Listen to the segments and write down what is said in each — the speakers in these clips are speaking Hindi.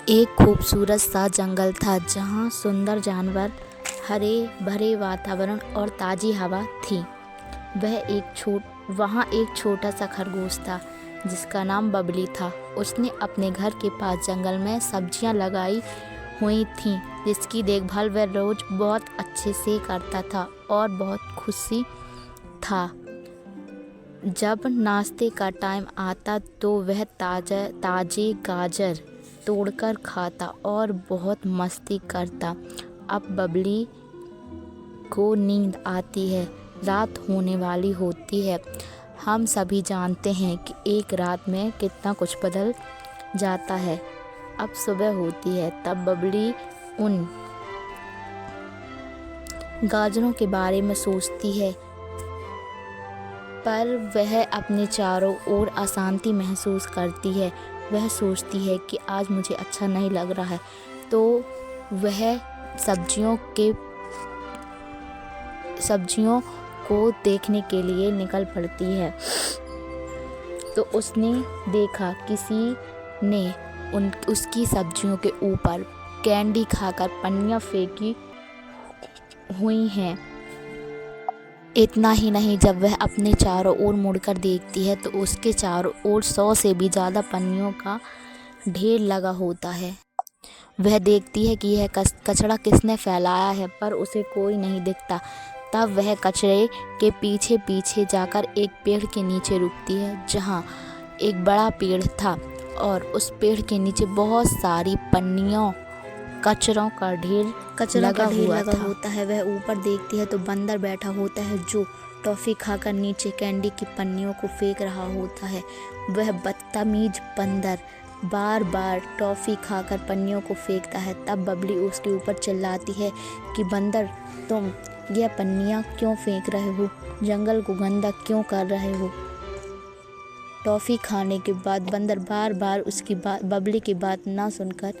एक खूबसूरत सा जंगल था जहाँ सुंदर जानवर, हरे भरे वातावरण और ताज़ी हवा थी। वहाँ एक छोटा सा खरगोश था जिसका नाम बबली था। उसने अपने घर के पास जंगल में सब्जियाँ लगाई हुई थीं जिसकी देखभाल वह रोज़ बहुत अच्छे से करता था और बहुत खुशी था। जब नाश्ते का टाइम आता तो वह ताजे गाजर तोड़कर खाता और बहुत मस्ती करता। अब बबली को नींद आती है, रात होने वाली होती है। हम सभी जानते हैं कि एक रात में कितना कुछ बदल जाता है। अब सुबह होती है, तब बबली उन गाजरों के बारे में सोचती है, पर वह अपने चारों ओर अशांति महसूस करती है। वह सोचती है कि आज मुझे अच्छा नहीं लग रहा है, तो वह सब्जियों को देखने के लिए निकल पड़ती है। तो उसने देखा किसी ने उसकी सब्जियों के ऊपर कैंडी खाकर पन्नियाँ फेंकी हुई हैं। इतना ही नहीं, जब वह अपने चारों ओर मुड़कर देखती है तो उसके चारों ओर 100 से भी ज़्यादा पन्नियों का ढेर लगा होता है। वह देखती है कि यह कचरा किसने फैलाया है, पर उसे कोई नहीं दिखता। तब वह कचरे के पीछे पीछे जाकर एक पेड़ के नीचे रुकती है जहाँ एक बड़ा पेड़ था और उस पेड़ के नीचे बहुत सारी पन्नियों कचरा का ढेर लगा होता है। वह ऊपर देखती है तो बंदर बैठा होता है जो टॉफ़ी खाकर नीचे कैंडी की पन्नियों को फेंक रहा होता है। वह बदतमीज बंदर बार बार टॉफ़ी खाकर पन्नियों को फेंकता है। तब बबली उसके ऊपर चिल्लाती है कि बंदर, तुम यह पन्नियाँ क्यों फेंक रहे हो? जंगल को गंदा क्यों कर रहे हो? टॉफ़ी खाने के बाद बंदर बार बार बबली की बात ना सुनकर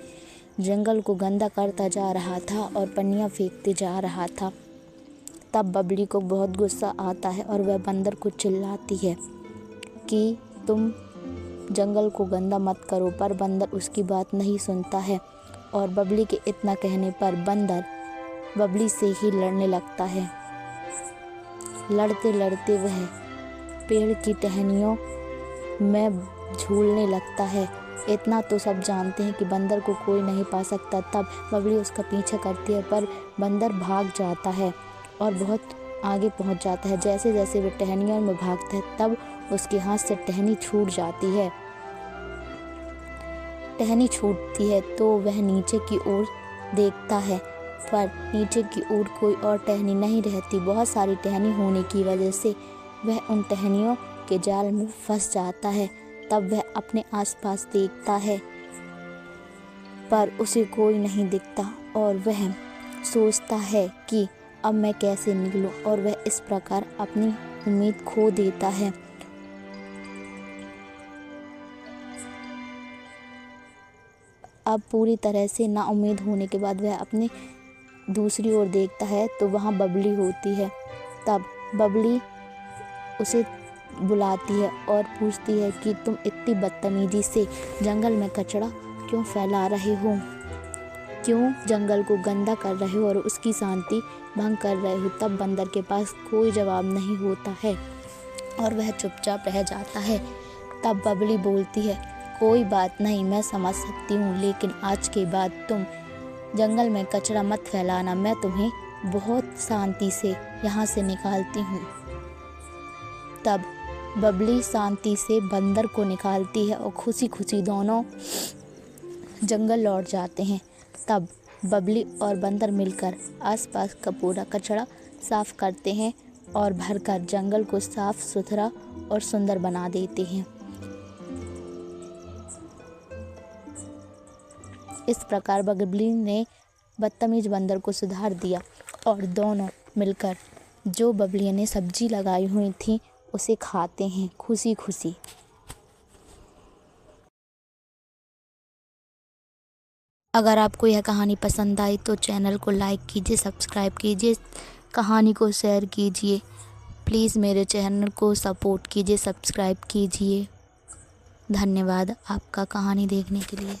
जंगल को गंदा करता जा रहा था और पन्नियाँ फेंकते जा रहा था। तब बबली को बहुत गुस्सा आता है और वह बंदर को चिल्लाती है कि तुम जंगल को गंदा मत करो, पर बंदर उसकी बात नहीं सुनता है और बबली के इतना कहने पर बंदर बबली से ही लड़ने लगता है। लड़ते लड़ते वह पेड़ की टहनियों में झूलने लगता है। इतना तो सब जानते हैं कि बंदर को कोई नहीं पा सकता। तब बबली उसका पीछा करती है, पर बंदर भाग जाता है और बहुत आगे पहुंच जाता है। जैसे जैसे वह टहनियों में भागता है तब उसके हाथ से टहनी छूट जाती है। टहनी छूटती है तो वह नीचे की ओर देखता है, पर नीचे की ओर कोई और टहनी नहीं रहती। बहुत सारी टहनी होने की वजह से वह उन टहनियों के जाल में फंस जाता है। तब वह अपने आसपास देखता है, पर उसे कोई नहीं दिखता और वह सोचता है कि अब मैं कैसे निकलूं, और वह इस प्रकार अपनी उम्मीद खो देता है। अब पूरी तरह से नाउम्मीद होने के बाद वह अपने दूसरी ओर देखता है तो वहाँ बबली होती है। तब बबली उसे बुलाती है और पूछती है कि तुम इतनी बदतमीजी से जंगल में कचरा क्यों फैला रहे हो? क्यों जंगल को गंदा कर रहे हो और उसकी शांति भंग कर रहे हो? तब बंदर के पास कोई जवाब नहीं होता है और वह चुपचाप रह जाता है। तब बबली बोलती है, कोई बात नहीं, मैं समझ सकती हूँ, लेकिन आज के बाद तुम जंगल में कचरा मत फैलाना। मैं तुम्हें बहुत शांति से यहाँ से निकालती हूँ। तब बबली शांति से बंदर को निकालती है और खुशी खुशी दोनों जंगल लौट जाते हैं। तब बबली और बंदर मिलकर आसपास का पूरा कचरा साफ करते हैं और भरकर जंगल को साफ सुथरा और सुंदर बना देते हैं। इस प्रकार बबली ने बदतमीज बंदर को सुधार दिया और दोनों मिलकर जो बबली ने सब्जी लगाई हुई थी उसे खाते हैं खुशी खुशी। अगर आपको यह कहानी पसंद आई तो चैनल को लाइक कीजिए, सब्सक्राइब कीजिए, कहानी को शेयर कीजिए। प्लीज़ मेरे चैनल को सपोर्ट कीजिए, सब्सक्राइब कीजिए। धन्यवाद आपका कहानी देखने के लिए।